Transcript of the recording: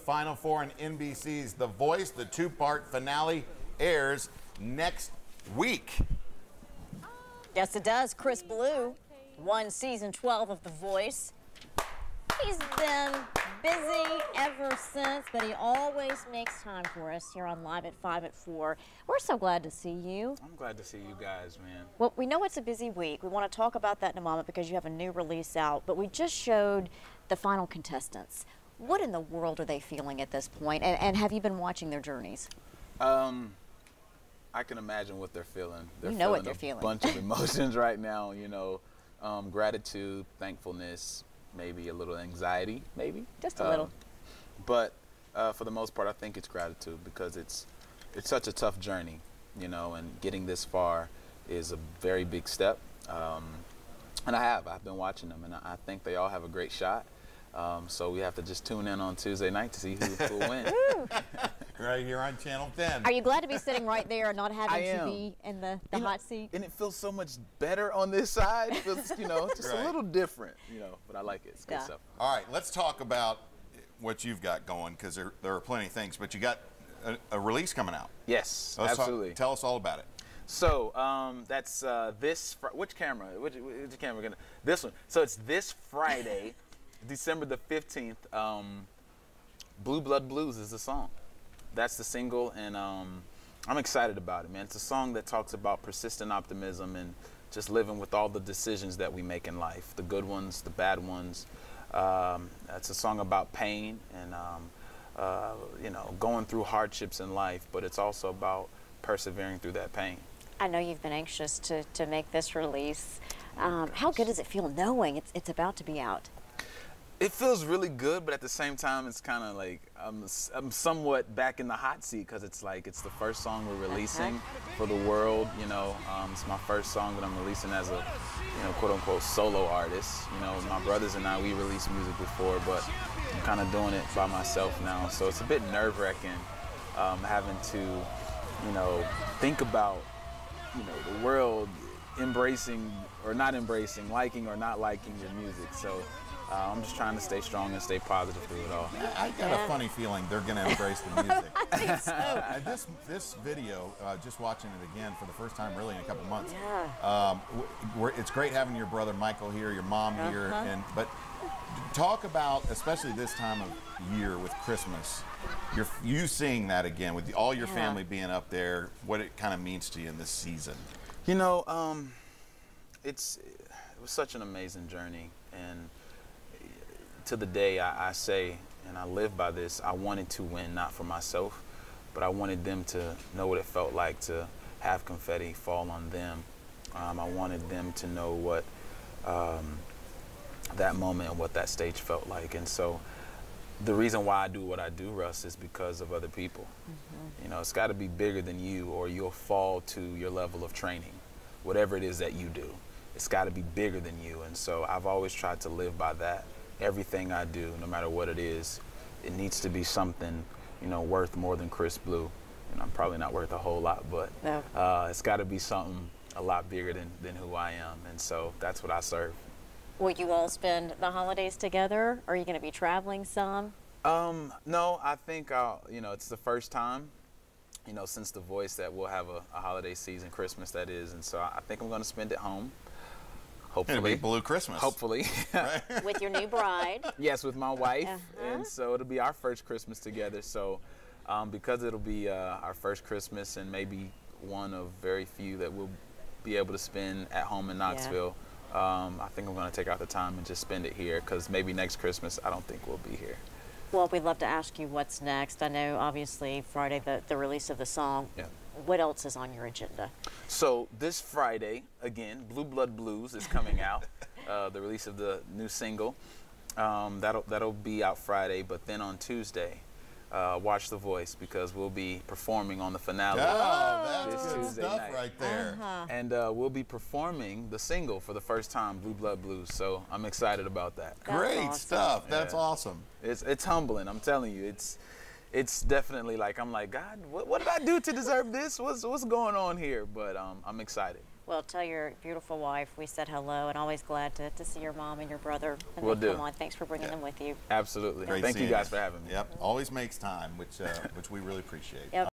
Final Four on NBC's The Voice. The two-part finale airs next week. Yes, it does. Chris Blue won season 12 of The Voice. He's been busy ever since, but he always makes time for us here on Live at 5 at 4. We're so glad to see you. I'm glad to see you guys, man. Well, we know it's a busy week. We want to talk about that in a moment because you have a new release out, but we just showed the final contestants. What in the world are they feeling at this point, and have you been watching their journeys? I can imagine what they're feeling. You know what they're feeling. A bunch of emotions right now, you know, gratitude, thankfulness, maybe a little anxiety, maybe. Just a little. But for the most part, I think it's gratitude because it's such a tough journey, you know, and getting this far is a very big step. And I've been watching them, and I think they all have a great shot. So we have to just tune in on Tuesday night to see who will win. Right here on Channel 10. Are you glad to be sitting right there and not having to be in the hot seat? And it feels so much better on this side. It feels, you know, just right. a little different, you know, but I like it. It's good stuff. All right, let's talk about what you've got going because there are plenty of things, but you got a release coming out. Yes, Let's absolutely. Tell us all about it. So that's which camera? Which camera gonna? This one. So it's this Friday, December the 15th. Blue Blood Blues is the song. That's the single, and I'm excited about it, man. It's a song that talks about persistent optimism and just living with all the decisions that we make in life, the good ones, the bad ones. It's a song about pain and you know, going through hardships in life, but it's also about persevering through that pain. I know you've been anxious to make this release. How good does it feel knowing it's about to be out? It feels really good, but at the same time, it's kind of like I'm somewhat back in the hot seat because it's like it's the first song we're releasing for the world. You know, it's my first song that I'm releasing as a, you know, quote unquote solo artist. You know, my brothers and I, we released music before, but I'm kind of doing it by myself now. So it's a bit nerve-wracking having to, you know, think about, you know, the world embracing or not embracing, liking or not liking your music. So I'm just trying to stay strong and stay positive through it all. I got a funny feeling they're going to embrace the music. I think so. This video, just watching it again for the first time really in a couple months. Yeah. It's great having your brother Michael here, your mom here, but talk about, especially this time of year with Christmas, you seeing that again with all your family being up there, what it kind of means to you in this season. You know, it was such an amazing journey, and to the day I say, and I live by this, I wanted to win, not for myself, but I wanted them to know what it felt like to have confetti fall on them. I wanted them to know what that moment and what that stage felt like. And so the reason why I do what I do, Russ, is because of other people. You know, it's got to be bigger than you or you'll fall to your level of training, whatever it is that you do. It's got to be bigger than you. And so I've always tried to live by that. Everything I do, no matter what it is, it needs to be something, you know, worth more than Chris Blue. And I'm probably not worth a whole lot, but it's got to be something a lot bigger than who I am. And so that's what I serve. Will you all spend the holidays together? Are you going to be traveling some? No, I think you know, it's the first time, you know, since The Voice that we'll have a holiday season, Christmas that is, and so I think I'm going to spend it home. Hopefully. It'll be Blue Christmas. Hopefully. With your new bride. Yes, with my wife, and so it'll be our first Christmas together. So because it'll be our first Christmas and maybe one of very few that we'll be able to spend at home in Knoxville, I think I'm going to take out the time and just spend it here because maybe next Christmas I don't think we'll be here. Well, we'd love to ask you what's next. I know, obviously, Friday, the release of the song. Yeah. What else is on your agenda? So this Friday, again, Blue Blood Blues is coming out, the release of the new single. That'll be out Friday, but then on Tuesday, watch The Voice because we'll be performing on the finale. Oh, that's this good Tuesday stuff night. right there. And we'll be performing the single for the first time, Blue Blood Blues. So I'm excited about that. That's Great awesome. stuff. That's awesome. It's humbling. I'm telling you, it's definitely like I'm like, God, what did I do to deserve this? What's going on here? But I'm excited. Well, tell your beautiful wife we said hello, and always glad to see your mom and your brother when Will they do. come on. Thanks for bringing them with you. Absolutely. Great Thank you seeing guys for having me. Yep, always makes time, which we really appreciate. Yep.